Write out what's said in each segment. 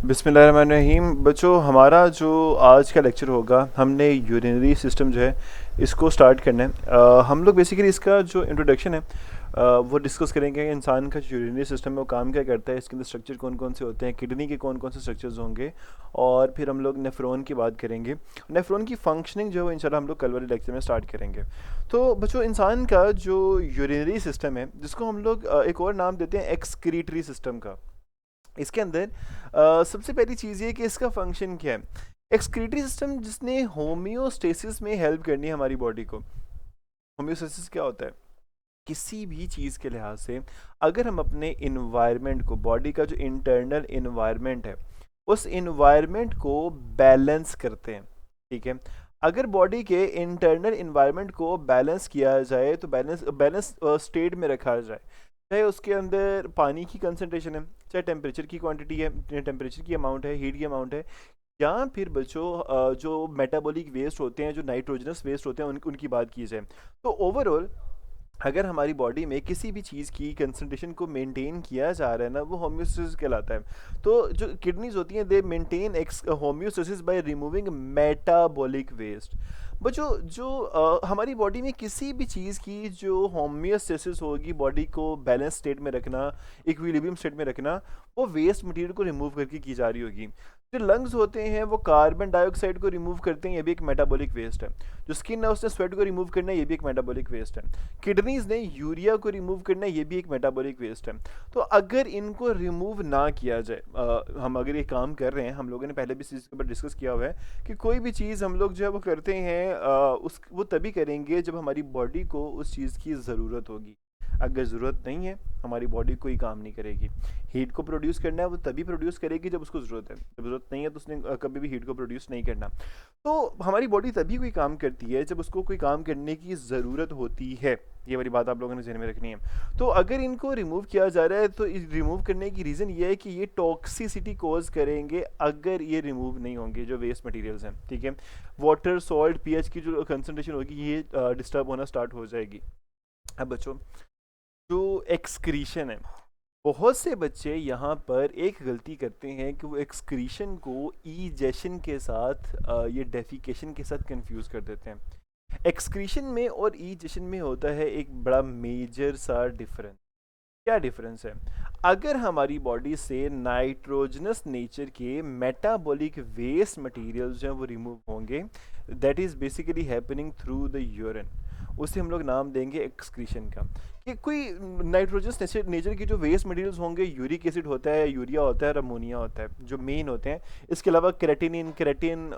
बिस्मिल्लाहिर्रहमानिर्रहीम। बच्चों, हमारा जो आज का लेक्चर होगा, हमने यूरिनरी सिस्टम जो है इसको स्टार्ट करना है। हम लोग बेसिकली इसका जो इंट्रोडक्शन है वो डिस्कस करेंगे। इंसान का जो यूरिनरी सिस्टम है वो काम क्या करता है, इसके अंदर स्ट्रक्चर कौन कौन से होते हैं, किडनी के कौन कौन से स्ट्रक्चर्स होंगे, और फिर हम लोग नेफ्रॉन की बात करेंगे। नेफ्रॉन की फंक्शनिंग जो है वो इंशाल्लाह हम लोग कल वाले लेक्चर में स्टार्ट करेंगे। तो बच्चों, इंसान का जो यूरिनरी सिस्टम है, जिसको हम लोग एक और नाम देते हैं एक्सक्रीटरी सिस्टम का, इसके अंदर सबसे पहली चीज़ ये कि इसका फंक्शन क्या है। एक्सक्रीटरी सिस्टम जिसने होम्योस्टेसिस में हेल्प करनी है हमारी बॉडी को। होम्योस्टेसिस क्या होता है? किसी भी चीज़ के लिहाज से अगर हम अपने इन्वायरमेंट को, बॉडी का जो इंटरनल इन्वायरमेंट है, उस इन्वायरमेंट को बैलेंस करते हैं, ठीक है। अगर बॉडी के इंटरनल इन्वायरमेंट को बैलेंस किया जाए, तो बैलेंस बैलेंस स्टेट में रखा जाए, चाहे उसके अंदर पानी की कंसनट्रेशन है, चाहे टेम्परेचर की क्वांटिटी है, टेम्परेचर की अमाउंट है, हीट की अमाउंट है, या फिर बच्चों जो मेटाबॉलिक वेस्ट होते हैं, जो नाइट्रोजनस वेस्ट होते हैं, उनकी बात की जाए, तो ओवरऑल अगर हमारी बॉडी में किसी भी चीज़ की कंसंट्रेशन को मेंटेन किया जा रहा है ना, वो होम्योस्टेसिस कहलाता है। तो जो किडनीज होती हैं, they maintain ex homeostasis by removing metabolic waste. बच्चों, जो हमारी बॉडी में किसी भी चीज़ की जो होम्योस्टेसिस होगी, बॉडी को बैलेंस स्टेट में रखना, इक्विलिब्रियम स्टेट में रखना, वो वेस्ट मटेरियल को रिमूव करके की जा रही होगी। जो लंग्स होते हैं वो कार्बन डाइऑक्साइड को रिमूव करते हैं, ये भी एक मेटाबॉलिक वेस्ट है। जो स्किन है उसने स्वेट को रिमूव करना है, ये भी एक मेटाबॉलिक वेस्ट है। किडनीज ने यूरिया को रिमूव करना है, ये भी एक मेटाबॉलिक वेस्ट है। तो अगर इनको रिमूव ना किया जाए, हम अगर ये काम कर रहे हैं, हम लोगों ने पहले भी इस चीज़ के ऊपर डिस्कस किया हुआ है कि कोई भी चीज़ हम लोग जो है वो करते हैं, उस वो तभी करेंगे जब हमारी बॉडी को उस चीज़ की ज़रूरत होगी। अगर ज़रूरत नहीं है, हमारी बॉडी कोई काम नहीं करेगी। हीट को प्रोड्यूस करना है, वो तभी प्रोड्यूस करेगी जब उसको ज़रूरत है। जब ज़रूरत नहीं है तो उसने कभी भी हीट को प्रोड्यूस नहीं करना। तो हमारी बॉडी तभी कोई काम करती है जब उसको कोई काम करने की ज़रूरत होती है। ये वाली बात आप लोगों ने ध्यान में रखनी है। तो अगर इनको रिमूव किया जा रहा है, तो इस रिमूव करने की रीज़न ये है कि ये टॉक्सिसिटी कॉज करेंगे अगर ये रिमूव नहीं होंगे, जो वेस्ट मटेरियल्स हैं, ठीक है। वाटर, सॉल्ट, पीएच की जो कंसनट्रेशन होगी, ये डिस्टर्ब होना स्टार्ट हो जाएगी। अब बच्चों, जो एक्सक्रीशन है, बहुत से बच्चे यहाँ पर एक गलती करते हैं कि वो एक्सक्रीशन को ईजेशन के साथ, ये डेफिकेशन के साथ कंफ्यूज कर देते हैं। एक्सक्रीशन में और ईजेशन में होता है एक बड़ा मेजर सा डिफरेंस। क्या डिफरेंस है? अगर हमारी बॉडी से नाइट्रोजनस नेचर के मेटाबॉलिक वेस्ट मटेरियल्स जो हैं वो रिमूव होंगे, that is basically happening through the urine, उसे हम लोग नाम देंगे एक्सक्रीशन का। कि कोई नाइट्रोजनस नेचर के जो वेस्ट मटेरियल्स होंगे, यूरिक एसिड होता है, यूरिया होता है और अमोनिया होता है, जो मेन होते हैं। इसके अलावा क्रेटिन,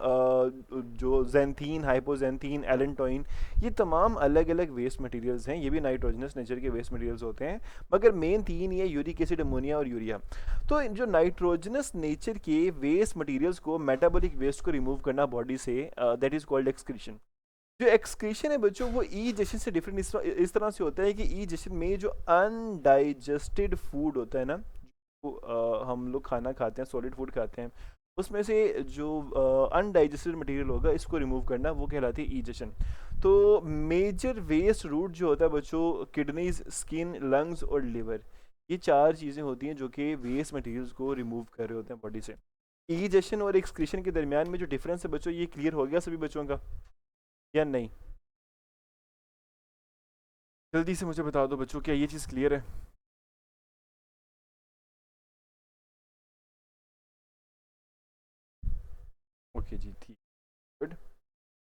जो जेंथीन, हाइपोजेंथीन, एलेंटोइन, ये तमाम अलग अलग वेस्ट मटेरियल्स हैं, ये भी नाइट्रोजनस नेचर के वेस्ट मटेरियल्स होते हैं। मगर मेन तीन ये यूरिक एसिड, अमोनिया और यूरिया। तो जो नाइट्रोजनस नेचर के वेस्ट मटेरियल्स को, मेटाबॉलिक वेस्ट को रिमूव करना बॉडी से, दैट इज कॉल्ड एक्सक्रीशन। जो एक्सक्रीशन है बच्चों, वो ईजेशन से डिफरेंट इस तरह से होता है कि ईजेशन में जो अनडाइजेस्टेड फूड होता है ना, वो हम लोग खाना खाते हैं, सॉलिड फूड खाते हैं, उसमें से जो अनडाइजेस्टेड मटेरियल होगा, इसको रिमूव करना, वो कहलाती है ईजेशन। तो मेजर वेस्ट रूट जो होता है बच्चों, किडनीज, स्किन, लंग्स और लिवर, ये चार चीज़ें होती हैं जो कि वेस्ट मटेरियल्स को रिमूव कर रहे होते हैं बॉडी से। ईजेशन और एक्सक्रीशन के दरमियान में जो डिफरेंस है बच्चों, ये क्लियर हो गया सभी बच्चों का या नहीं? जल्दी से मुझे बता दो बच्चों, क्या ये चीज़ क्लियर है? ओके जी, ठीक, गुड।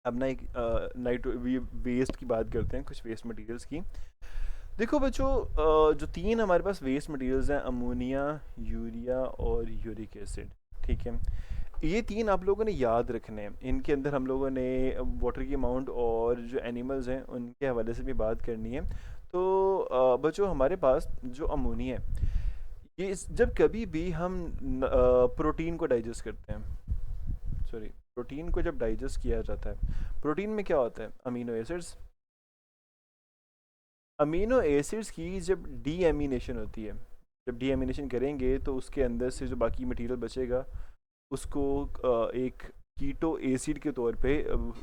अब ना एक नाइट वेस्ट की बात करते हैं, कुछ वेस्ट मटेरियल्स की। देखो बच्चों, जो तीन हमारे पास वेस्ट मटेरियल्स हैं, अमोनिया, यूरिया और यूरिक एसिड, ठीक है। ये तीन आप लोगों ने याद रखने हैं। इनके अंदर हम लोगों ने वाटर की अमाउंट और जो एनिमल्स हैं उनके हवाले से भी बात करनी है। तो बच्चों, हमारे पास जो अमोनिया है, ये जब कभी भी हम प्रोटीन को डाइजेस्ट करते हैं, सॉरी, प्रोटीन को जब डाइजेस्ट किया जाता है, प्रोटीन में क्या होता है? Amino acids. अमीनो एसिड्स की जब डीएमिनेशन होती है, जब डीएमिनेशन करेंगे तो उसके अंदर से जो बाकी मटेरियल बचेगा, उसको एक कीटो एसिड के तौर पे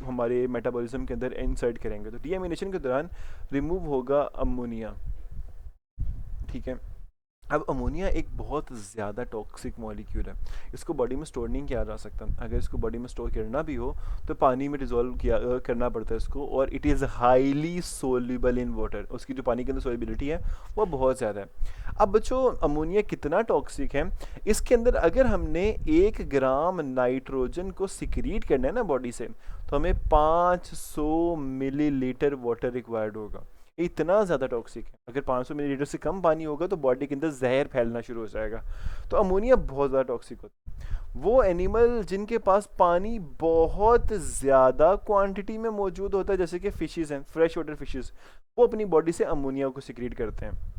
हमारे मेटाबॉलिज्म के अंदर इंसर्ट करेंगे। तो डीएमिनेशन के दौरान रिमूव होगा अमोनिया, ठीक है। अब अमोनिया एक बहुत ज़्यादा टॉक्सिक मॉलिक्यूल है। इसको बॉडी में स्टोर नहीं किया जा सकता। अगर इसको बॉडी में स्टोर करना भी हो तो पानी में डिज़ोल्व करना पड़ता है इसको, और it is highly soluble in water. उसकी जो पानी के अंदर सोलिबिलिटी है वो बहुत ज़्यादा है। अब बच्चों, अमोनिया कितना टॉक्सिक है, इसके अंदर अगर हमने 1 ग्राम नाइट्रोजन को सिक्रीट करना है ना बॉडी से, तो हमें 500 मिलीलीटर वाटर रिक्वायर्ड होगा। ये इतना ज़्यादा टॉक्सिक है। अगर 500 मिलीलीटर से कम पानी होगा तो बॉडी के अंदर जहर फैलना शुरू हो जाएगा। तो अमोनिया बहुत ज़्यादा टॉक्सिक होता है। वो एनिमल जिनके पास पानी बहुत ज़्यादा क्वांटिटी में मौजूद होता है, जैसे कि फिशेस हैं, फ्रेश वाटर फिशेस, वो अपनी बॉडी से अमोनिया को सिक्रीट करते हैं।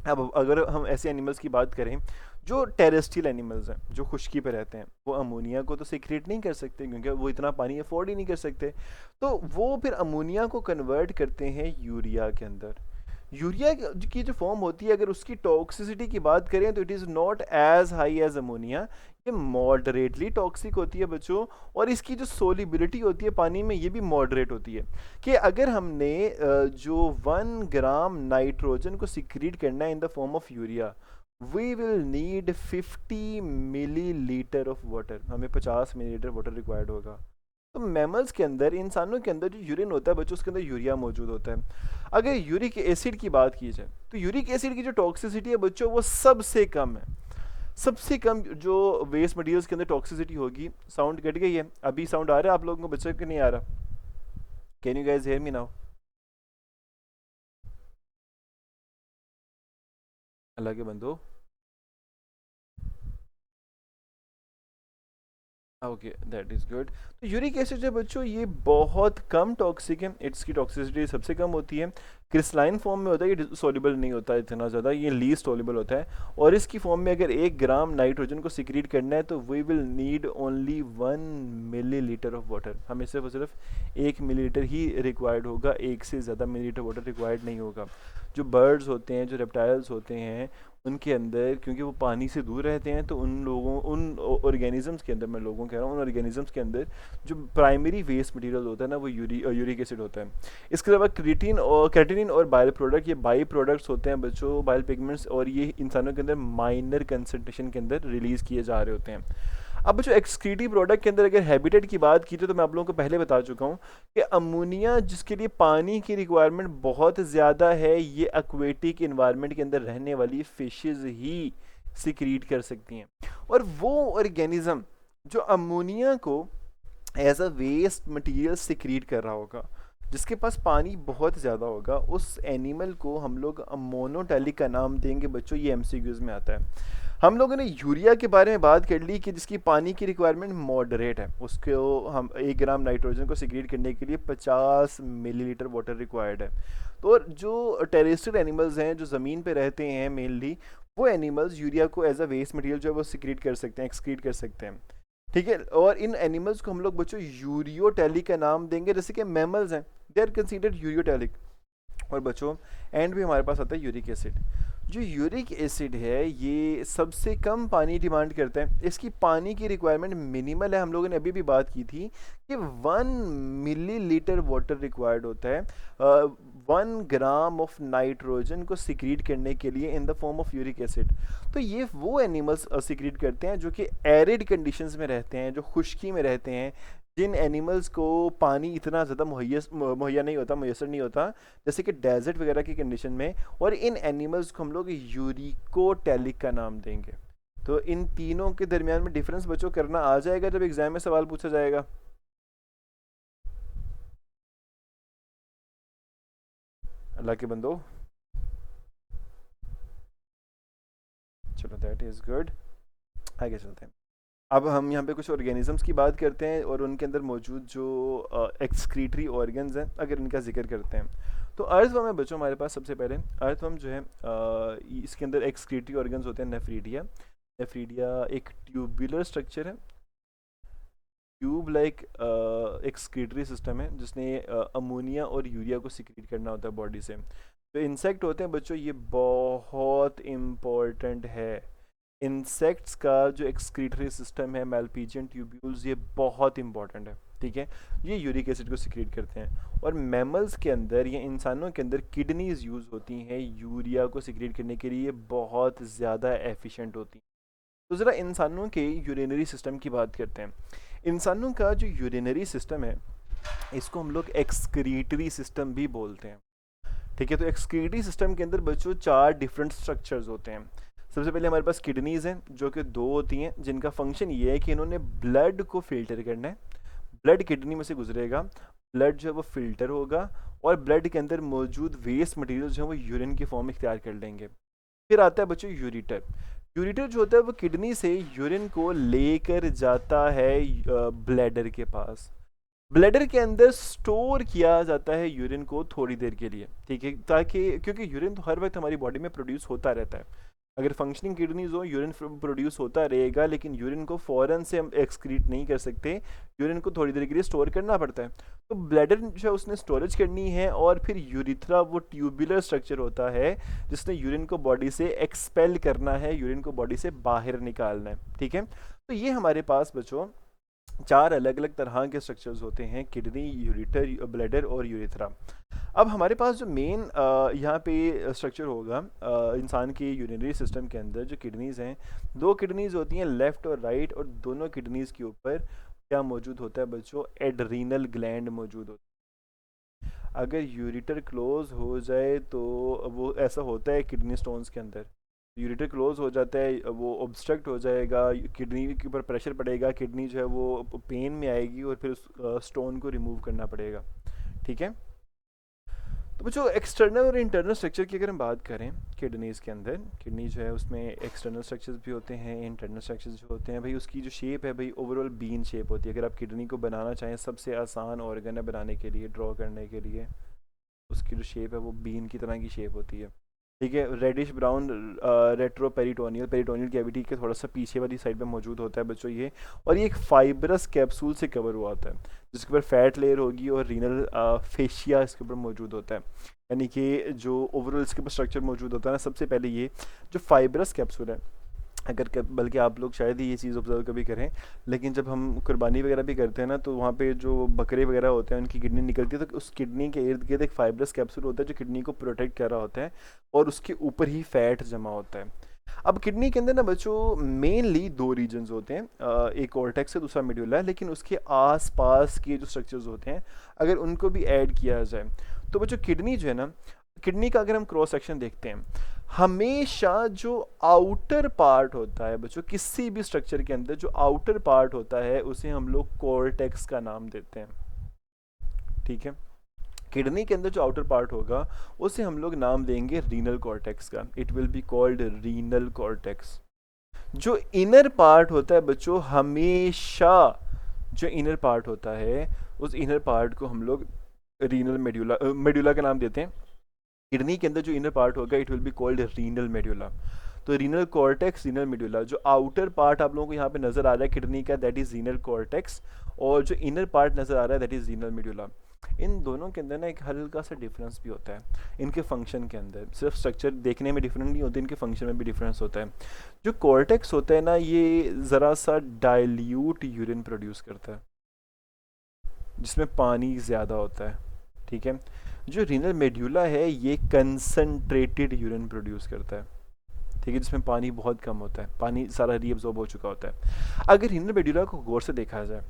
अब अगर हम ऐसे एनिमल्स की बात करें जो टेरेस्ट्रियल एनिमल्स हैं, जो खुश्की पे रहते हैं, वो अमोनिया को तो सिक्रेट नहीं कर सकते क्योंकि वो इतना पानी अफोर्ड ही नहीं कर सकते। तो वो फिर अमोनिया को कन्वर्ट करते हैं यूरिया के अंदर। यूरिया की जो फॉर्म होती है, अगर उसकी टॉक्सिसिटी की बात करें तो it is not as high as ammonia. ये मॉडरेटली टॉक्सिक होती है बच्चों, और इसकी जो सोलिबिलिटी होती है पानी में ये भी मॉडरेट होती है। कि अगर हमने जो 1 ग्राम नाइट्रोजन को सिक्रीट करना है in the form of urea, we will need 50 millilitre of water. हमें 50 मिलीलीटर वाटर रिक्वायर्ड होगा। तो मैमल्स के अंदर, इंसानों के अंदर जो यूरिन होता है बच्चों, उसके अंदर यूरिया मौजूद होता है। अगर यूरिक एसिड की बात की जाए तो यूरिक एसिड की जो टॉक्सिसिटी है बच्चों वो सबसे कम है। सबसे कम जो वेस्ट मटेरियल्स के अंदर टॉक्सिसिटी होगी। साउंड कट गई है, अभी साउंड आ रहा है आप लोगों को बच्चों के नहीं आ रहा? Can you guys hear me now? Allah के बंदो। Okay, that is good. तो यूरिक एसिड जो है बच्चों ये बहुत कम टॉक्सिक है। इसकी टॉक्सिसिटी सबसे कम होती है। क्रिस्टलाइन फॉर्म में होता है, ये सॉल्युबल नहीं होता है इतना ज़्यादा, ये लीस्ट सॉल्युबल होता है। और इसकी फॉर्म में अगर 1 ग्राम नाइट्रोजन को सिक्रीट करना है तो we will need only 1 millilitre of water. हमें सिर्फ और सिर्फ 1 मिलीलीटर ही रिक्वायर्ड होगा, एक से ज़्यादा मिलीलीटर वाटर रिक्वायर्ड नहीं होगा। जो बर्ड्स होते हैं, जो रेप्टाइल्स होते हैं, उनके अंदर क्योंकि वो पानी से दूर रहते हैं, तो उन ऑर्गेनिजम्स के अंदर, मैं लोगों कह रहा हूँ, उन ऑर्गेनिजम्स के अंदर जो प्राइमरी वेस्ट मटेरियल होता है ना वो यूरिक एसिड होता है। इसके अलावा क्रेटिनिन और बाइल प्रोडक्ट, ये बाई प्रोडक्ट्स होते हैं बच्चों, बाइल पिगमेंट्स, और ये इंसानों के अंदर माइनर कंसनट्रेशन के अंदर रिलीज़ किए जा रहे होते हैं। अब जो एक्सक्रीटिव प्रोडक्ट के अंदर अगर हैबिटेट की बात की तो मैं आप लोगों को पहले बता चुका हूँ कि अमोनिया जिसके लिए पानी की रिक्वायरमेंट बहुत ज़्यादा है, ये एक्वेटिक इन्वायरमेंट के अंदर रहने वाली फिशेस ही सिक्रीट कर सकती हैं। और वो ऑर्गेनिज्म जो अमोनिया को as a waste material secrete कर रहा होगा, जिसके पास पानी बहुत ज़्यादा होगा, उस एनिमल को हम लोग मोनोटैलिक का नाम देंगे बच्चों। ये एमसीक्यूज में आता है। हम लोगों ने यूरिया के बारे में बात कर ली कि जिसकी पानी की रिक्वायरमेंट मॉडरेट है, उसको हम 1 ग्राम नाइट्रोजन को सिक्रीट करने के लिए 50 मिलीलीटर वाटर रिक्वायर्ड है। तो जो टेरेस्ट्रियल एनिमल्स हैं, जो ज़मीन पे रहते हैं मेनली, वो एनिमल्स यूरिया को एज अ वेस्ट मटेरियल जो है वो सिक्रीट कर सकते हैं, एक्सक्रीट कर सकते हैं। ठीक है, और इन एनिमल्स को हम लोग बच्चों यूरियोटैलिक का नाम देंगे। जैसे कि मैमल्स हैं, दे आर कंसीडर्ड यूरियोटैलिक। और बच्चों एंड भी हमारे पास आता है यूरिक एसिड। जो यूरिक एसिड है ये सबसे कम पानी डिमांड करता है। इसकी पानी की रिक्वायरमेंट मिनिमल है। हम लोगों ने अभी भी बात की थी कि 1 मिलीलीटर वाटर रिक्वायर्ड होता है 1 ग्राम ऑफ नाइट्रोजन को सिक्रीट करने के लिए इन the form of uric acid. तो ये वो एनिमल्स सिक्रीट करते हैं जो कि एरिड कंडीशंस में रहते हैं, जो खुश्की में रहते हैं, जिन एनिमल्स को पानी इतना ज़्यादा मुहैया नहीं होता, मैसर नहीं होता, जैसे कि डेजर्ट वगैरह की कंडीशन में। और इन एनिमल्स को हम लोग यूरिकोटैलिक का नाम देंगे। तो इन तीनों के दरमियान में डिफरेंस बच्चों करना आ जाएगा जब एग्जाम में सवाल पूछा जाएगा। अल्लाह के बंदो, चलो दैट इज़ गुड। आगे चलते हैं। अब हम यहाँ पे कुछ ऑर्गेनिजम्स की बात करते हैं और उनके अंदर मौजूद जो एक्सक्रीटरी ऑर्गन्स हैं, अगर इनका जिक्र करते हैं। तो अर्थवर्म है बच्चों हमारे पास। सबसे पहले अर्थवर्म जो है इसके अंदर एक्सक्रीटरी ऑर्गन्स होते हैं, नेफ्रीडिया। नेफ्रीडिया एक ट्यूबुलर स्ट्रक्चर है, ट्यूब लाइक एक्सक्रीटरी सिस्टम है, जिसने अमोनिया और यूरिया को सिक्रीट करना होता है बॉडी से। जो इंसेक्ट होते हैं बच्चों ये बहुत इम्पोर्टेंट है। इंसेक्ट्स का जो एक्सक्रीटरी सिस्टम है, मैलपीजियन ट्यूब्यूल्स, ये बहुत इंपॉर्टेंट है। ठीक है, ये यूरिक एसिड को सिक्रीट करते हैं। और मैमल्स के अंदर या इंसानों के अंदर किडनीज यूज़ होती हैं यूरिया को सिक्रीट करने के लिए, बहुत ज़्यादा एफिशिएंट होती हैं। तो ज़रा इंसानों के यूरिनरी सिस्टम की बात करते हैं। इंसानों का जो यूरिनरी सिस्टम है इसको हम लोग एक्सक्रीटरी सिस्टम भी बोलते हैं। ठीक है, तो एक्सक्रीटरी सिस्टम के अंदर बच्चों 4 डिफरेंट स्ट्रक्चर्स होते हैं। सबसे पहले हमारे पास किडनीज़ हैं जो कि 2 होती हैं, जिनका फंक्शन ये है कि इन्होंने ब्लड को फिल्टर करना है। ब्लड किडनी में से गुजरेगा, ब्लड जो है वो फिल्टर होगा और ब्लड के अंदर मौजूद वेस्ट मटेरियल जो है वो यूरिन की फॉर्म इख्तियार कर लेंगे। फिर आता है बच्चों यूरिटर। यूरिटर जो होता है वो किडनी से यूरिन को लेकर जाता है ब्लैडर के पास। ब्लैडर के अंदर स्टोर किया जाता है यूरिन को थोड़ी देर के लिए, ठीक है, ताकि क्योंकि यूरिन तो हर वक्त हमारी बॉडी में प्रोड्यूस होता रहता है। अगर फंक्शनिंग किडनीज हो यूरिन प्रोड्यूस होता रहेगा, लेकिन यूरिन को फ़ौरन से हम एक्सक्रीट नहीं कर सकते, यूरिन को थोड़ी देर के लिए स्टोर करना पड़ता है। तो ब्लैडर जो है उसने स्टोरेज करनी है, और फिर यूरिथ्रा वो ट्यूबुलर स्ट्रक्चर होता है जिसने यूरिन को बॉडी से एक्सपेल करना है, यूरिन को बॉडी से बाहर निकालना है। ठीक है, तो ये हमारे पास बच्चों 4 अलग अलग तरह के स्ट्रक्चर्स होते हैं, किडनी, यूरिटर, ब्लैडर और यूरिथ्रा। अब हमारे पास जो मेन यहाँ पे स्ट्रक्चर होगा इंसान के यूरिनरी सिस्टम के अंदर, जो किडनीज़ हैं, 2 किडनीज़ होती हैं लेफ़्ट और राइट, और दोनों किडनीज़ के ऊपर क्या मौजूद होता है बच्चों, एड्रीनल ग्लैंड मौजूद होता है। अगर यूरिटर क्लोज हो जाए तो वो ऐसा होता है किडनी स्टोन्स के अंदर, यूरिटर क्लोज हो जाता है, वो ऑब्स्ट्रक्ट हो जाएगा, किडनी के ऊपर प्रेशर पड़ेगा, किडनी जो है वो पेन में आएगी और फिर उस स्टोन को रिमूव करना पड़ेगा। ठीक है, तो बच्चों एक्सटर्नल और इंटरनल स्ट्रक्चर की अगर हम बात करें किडनीज़ के अंदर, किडनी जो है उसमें एक्सटर्नल स्ट्रक्चर्स भी होते हैं, इंटरनल स्ट्रक्चर्स जो होते हैं। भाई उसकी जो शेप है भाई ओवरऑल बीन शेप होती है। अगर आप किडनी को बनाना चाहें, सबसे आसान ऑर्गन है बनाने के लिए, ड्रॉ करने के लिए, उसकी जो शेप है वो बीन की तरह की शेप होती है। ठीक है, reddish brown retroperitoneal, peritoneal cavity के थोड़ा सा पीछे वाली साइड पे मौजूद होता है बच्चों ये, और ये एक फाइब्रस कैप्सूल से कवर हुआ होता है जिसके ऊपर फैट लेयर होगी और रीनल फेशिया इसके ऊपर मौजूद होता है। यानी कि जो ओवरऑल इसके ऊपर स्ट्रक्चर मौजूद होता है ना, सबसे पहले ये जो फाइब्रस कैप्सूल है, अगर बल्कि आप लोग शायद ही ये चीज़ ऑब्जर्व कभी करें, लेकिन जब हम कुर्बानी वगैरह भी करते हैं ना, तो वहाँ पे जो बकरे वगैरह होते हैं उनकी किडनी निकलती है, तो उस किडनी के इर्द गिर्द एक फाइब्रस कैप्सूल होता है जो किडनी को प्रोटेक्ट कर रहा होता है, और उसके ऊपर ही फैट जमा होता है। अब किडनी के अंदर ना बच्चों मेनली 2 रीजन्स होते हैं, एक कॉर्टेक्स है, दूसरा मेडुला है, लेकिन उसके आसपास के जो स्ट्रक्चर्स होते हैं अगर उनको भी ऐड किया जाए तो बच्चों किडनी जो है ना, किडनी का अगर हम क्रॉस सेक्शन देखते हैं, हमेशा जो आउटर पार्ट होता है बच्चों किसी भी स्ट्रक्चर के अंदर, जो आउटर पार्ट होता है उसे हम लोग कॉर्टेक्स का नाम देते हैं। ठीक है, किडनी के अंदर जो आउटर पार्ट होगा उसे हम लोग नाम देंगे रीनल कॉर्टेक्स का, it will be called renal cortex. जो इनर पार्ट होता है बच्चों, हमेशा जो इनर पार्ट होता है उस इनर पार्ट को हम लोग रीनल मेड्यूला मेड्यूला का नाम देते हैं। किडनी के अंदर जो इनर पार्ट होगा it will be called renal medulla. तो रीनल कॉर्टेक्स, रीनल मेड्यूला, जो आउटर पार्ट आप लोगों को यहाँ पे नजर आ रहा है किडनी का, दैट इज रीनल कॉर्टेक्स, और जो इनर पार्ट नजर आ रहा है दैट इज रीनल मेड्यूला। इन दोनों के अंदर ना एक हल्का सा डिफरेंस भी होता है इनके फंक्शन के अंदर, सिर्फ स्ट्रक्चर देखने में डिफरेंट नहीं होते, इनके फंक्शन में भी डिफरेंस होता है। जो कॉर्टेक्स होता है ना, ये ज़रा सा डाइल्यूट यूरिन प्रोड्यूस करता है जिसमें पानी ज़्यादा होता है। ठीक है, जो रीनल मेड्यूला है ये कंसनट्रेटेड यूरिन प्रोड्यूस करता है, ठीक है, जिसमें पानी बहुत कम होता है, पानी सारा रीअब्जॉर्ब हो चुका होता है। अगर रीनल मेड्यूला को गौर से देखा जाए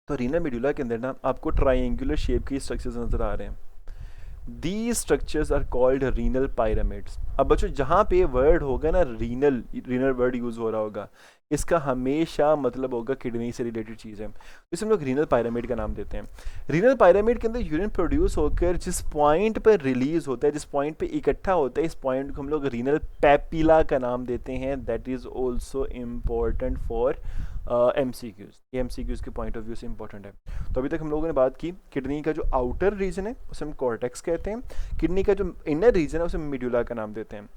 तो रीनल मेड्यूला के अंदर ना आपको ट्राइंगुलर शेप के स्ट्रक्चर्स नजर आ रहे हैं। These structures are called renal pyramids। अब बच्चों जहाँ पे वर्ड होगा ना रीनल, रीनल वर्ड यूज़ हो रहा होगा, इसका हमेशा मतलब होगा किडनी से रिलेटेड चीज़ है, इसे हम लोग रीनल पायरामिड का नाम देते हैं। रीनल पायरामिड के अंदर यूरिन प्रोड्यूस होकर जिस पॉइंट पर रिलीज होता है, जिस पॉइंट पे इकट्ठा होता है, इस पॉइंट को हम लोग रीनल पैपिला का नाम देते हैं। That is also important for MCQs, ये MCQs के पॉइंट ऑफ व्यू से इंपॉर्टेंट है। तो अभी तक हम लोगों ने बात की किडनी का जो आउटर रीजन है उसे हम कॉर्टेक्स कहते हैं, किडनी का जो इनर रीजन है उसे मेड्यूला का नाम देते हैं।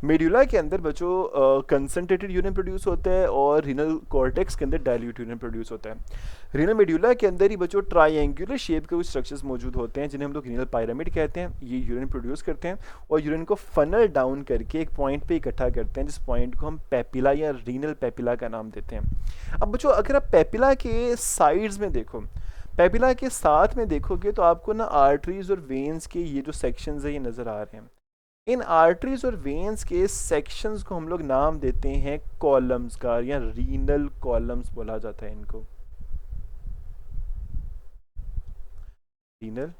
मेड्यूला के अंदर बच्चों कंसनट्रेटेड यूरिन प्रोड्यूस होता है और रीनल कॉर्टेक्स के अंदर डाइल्यूट यूरिन प्रोड्यूस होता है। रीनल मेड्यूला के अंदर ही बच्चों ट्रायंगुलर शेप के कुछ स्ट्रक्चर्स मौजूद होते हैं जिन्हें हम लोग रीनल पायरामिड कहते हैं। ये यूरिन प्रोड्यूस करते हैं और यूरिन को फनल डाउन करके एक पॉइंट पे इकट्ठा करते हैं, जिस पॉइंट को हम पेपिला या रीनल पेपिला का नाम देते हैं। अब बच्चों अगर आप पेपिला के साइड्स में देखो, पेपिला के साथ में देखोगे तो आपको ना आर्टरीज और वेन्स के ये जो सेक्शंस है ये नज़र आ रहे हैं। इन आर्टरीज और वेन्स के सेक्शंस को हम लोग नाम देते हैं कॉलम्स का, या रीनल कॉलम्स बोला जाता है इनको, रीनल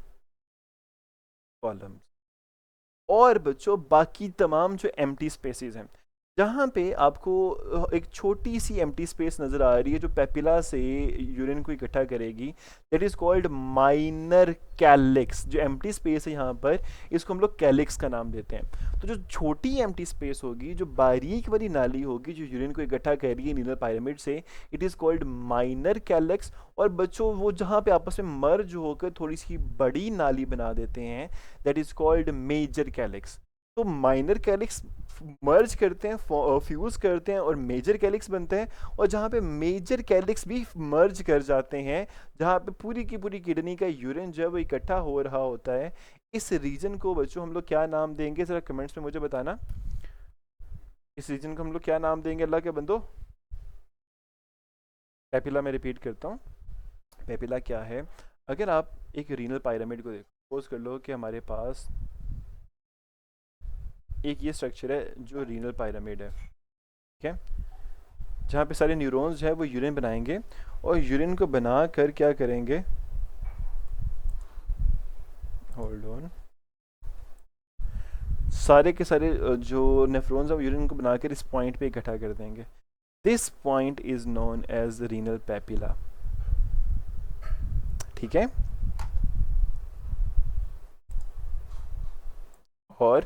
कॉलम्स। और बच्चों बाकी तमाम जो एम्प्टी स्पेसेस हैं, जहाँ पे आपको एक छोटी सी एम्प्टी स्पेस नज़र आ रही है जो पेपिला से यूरिन को इकट्ठा करेगी, that is called minor calyx. जो एम्प्टी स्पेस है यहाँ पर, इसको हम लोग कैलिक्स का नाम देते हैं। तो जो छोटी एम्प्टी स्पेस होगी, जो बारीक वाली नाली होगी जो यूरिन को इकट्ठा कर रही है नीलर पायरामिड से, it is called minor calyx. और बच्चों वो जहाँ पे आपस में मर्ज होकर थोड़ी सी बड़ी नाली बना देते हैं, that is called major calyx. तो माइनर कैलिक्स मर्ज करते हैं, फ्यूज करते हैं और मेजर कैलिक्स बनते हैं। और जहाँ पे मेजर कैलिक्स भी मर्ज कर जाते हैं, जहाँ पे पूरी की पूरी किडनी का यूरिन जो है वो इकट्ठा हो रहा होता है, इस रीजन को बच्चों हम लोग क्या नाम देंगे, ज़रा कमेंट्स में मुझे बताना। इस रीजन को हम लोग क्या नाम देंगे अल्लाह के बंदो? पेपिला, मैं रिपीट करता हूँ, पेपिला क्या है? अगर आप एक रीनल पायरामिड को देखो, सपोज कर लो कि हमारे पास एक ये स्ट्रक्चर है जो रीनल पायरामिड है, ठीक है, जहाँ पे सारे न्यूरॉन्स जो है वो यूरिन बनाएंगे और यूरिन को बना कर क्या करेंगे, होल्ड ऑन, सारे के सारे जो नेफ्रॉन्स हैं वो यूरिन को बनाकर इस पॉइंट पे इकट्ठा कर देंगे। This point is known as renal papilla, ठीक है। और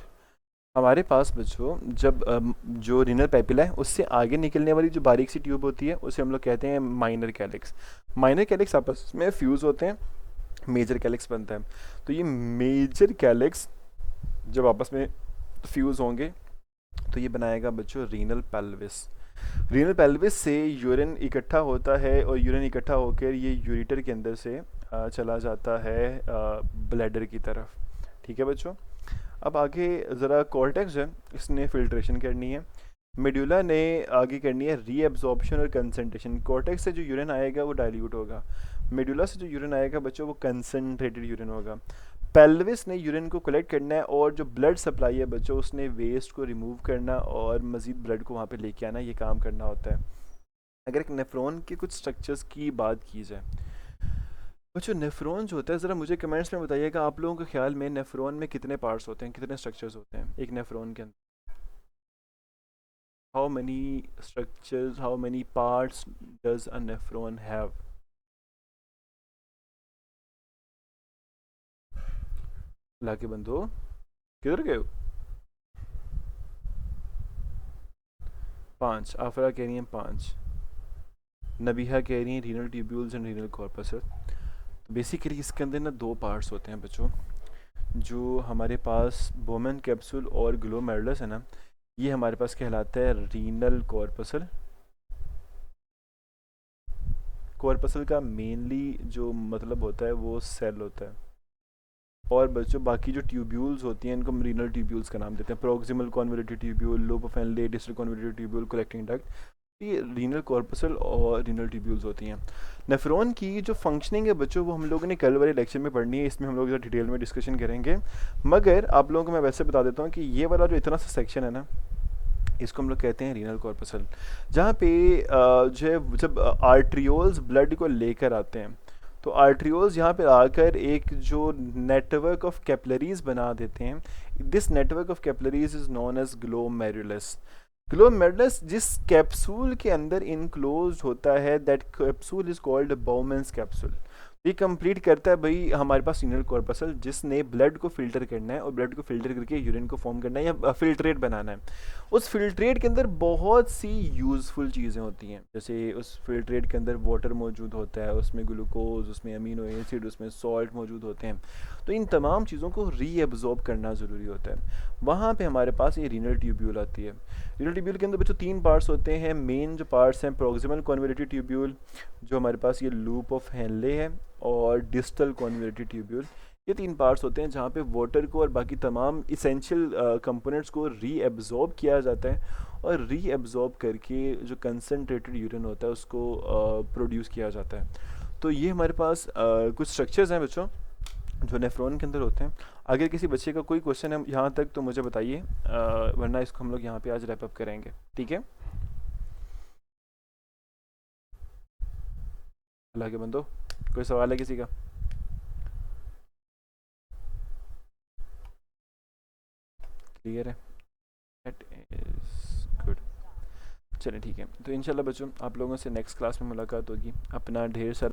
हमारे पास बच्चों जब जो रीनल पेपिला है उससे आगे निकलने वाली जो बारीक सी ट्यूब होती है उसे हम लोग कहते हैं माइनर कैलिक्स। माइनर कैलिक्स आपस में फ्यूज़ होते हैं, मेजर कैलिक्स बनता है। तो ये मेजर कैलिक्स जब आपस में फ्यूज़ होंगे तो ये बनाएगा बच्चों रीनल पेल्विस। रीनल पेल्विस से यूरिन इकट्ठा होता है और यूरिन इकट्ठा होकर ये यूरिटर के अंदर से चला जाता है ब्लैडर की तरफ, ठीक है बच्चों। अब आगे ज़रा कॉर्टेक्स है, इसने फिल्ट्रेशन करनी है। मेड्यूला ने आगे करनी है रीअब्जॉर्प्शन और कंसंट्रेशन। कॉर्टेक्स से जो यूरिन आएगा वो डाइल्यूट होगा, मेड्यूला से जो यूरिन आएगा बच्चों वो कंसनट्रेटेड यूरिन होगा। पेल्विस ने यूरिन को कलेक्ट करना है और जो ब्लड सप्लाई है बच्चों उसने वेस्ट को रिमूव करना और मज़ीद ब्लड को वहाँ पे लेके आना, ये काम करना होता है। अगर एक नेफ्रॉन के कुछ स्ट्रक्चर्स की बात की जाए बच्चों, नेफ्रॉन जो होता है, ज़रा मुझे कमेंट्स में बताइएगा आप लोगों के ख्याल में नेफ्रॉन में कितने पार्ट्स होते हैं, कितने स्ट्रक्चर्स होते हैं एक नेफ्रॉन के अंदर? How many structures, how many parts does a nephron have? ला के बंदो किधर गए हो? 5। आफरा कह रही हैं 5। नबीहा कह रही हैं renal tubules and renal corpus. तो बेसिकली इसके अंदर ना 2 पार्ट्स होते हैं बच्चों। जो हमारे पास बोमेन कैप्सूल और ग्लोमेरुलस है ना, ये हमारे पास कहलाता है रीनल कॉर्पसल। कॉर्पसल का मेनली जो मतलब होता है वो सेल होता है। और बच्चों बाकी जो ट्यूब्यूल्स होती हैं इनको हम रीनल ट्यूब्यूल्स का नाम देते हैं। Proximal convoluted tubule, lobe of Henle, distal convoluted tubule, collecting duct, ये रीनल कॉर्पसल और रीनल ट्यूब्यूल्स होती हैं। नेफ्रॉन की जो फंक्शनिंग है बच्चों वो हम लोगों ने कल वाले लेक्चर में पढ़नी है, इसमें हम लोग डिटेल में डिस्कशन करेंगे। मगर आप लोगों को मैं वैसे बता देता हूँ कि ये वाला जो इतना सा सेक्शन है ना, इसको हम लोग कहते हैं रीनल कॉर्पसल। जहाँ पे जो है जब आर्ट्रियोल्स ब्लड को लेकर आते हैं तो आर्ट्रियोल्स यहाँ पे आकर एक जो नेटवर्क ऑफ कैपिलरीज बना देते हैं। This network of capillaries is known as glomerulus. Glomerulus जिस कैप्सूल के अंदर इनक्लोज होता है, that capsule is called Bowman's capsule. ये कंप्लीट करता है भाई हमारे पास रीनल कॉर्पसल, जिसने ब्लड को फिल्टर करना है और ब्लड को फिल्टर करके यूरिन को फॉर्म करना है या फिल्ट्रेट बनाना है। उस फिल्ट्रेट के अंदर बहुत सी यूज़फुल चीज़ें होती हैं, जैसे उस फिल्ट्रेट के अंदर वाटर मौजूद होता है, उसमें ग्लूकोज, उसमें अमीनो एसिड, उसमें सॉल्ट मौजूद होते हैं। तो इन तमाम चीज़ों को रीअब्जॉर्ब करना ज़रूरी होता है। वहाँ पे हमारे पास ये रीनल ट्यूब्यूल आती है। रीनल ट्यूब्यूल के अंदर बच्चों 3 पार्ट्स होते हैं। मेन जो पार्ट्स हैं प्रोक्सिमल कॉन्वोल्यूटेड ट्यूब्यूल, जो हमारे पास ये लूप ऑफ हेनले है, और डिस्टल कॉन्वोल्यूटेड ट्यूब्यूल। ये 3 पार्ट्स होते हैं जहाँ पे वाटर को और बाकी तमाम इसेंशियल कंपोनेंट्स को रीअब्जॉर्ब किया जाता है और रीअब्जॉर्ब करके जो कंसनट्रेटेड यूरिन होता है उसको प्रोड्यूस किया जाता है। तो ये हमारे पास कुछ स्ट्रक्चर्स हैं बच्चों जो नेफ्रॉन के अंदर होते हैं। अगर किसी बच्चे का कोई क्वेश्चन है यहाँ तक तो मुझे बताइए, वरना इसको हम लोग यहाँ पे आज रैप अप करेंगे, ठीक है। अल्लाह के बंदो, कोई सवाल है किसी का? क्लियर है? That is good. चलिए ठीक है, तो इंशाल्लाह बच्चों आप लोगों से नेक्स्ट क्लास में मुलाकात होगी। अपना ढेर सारा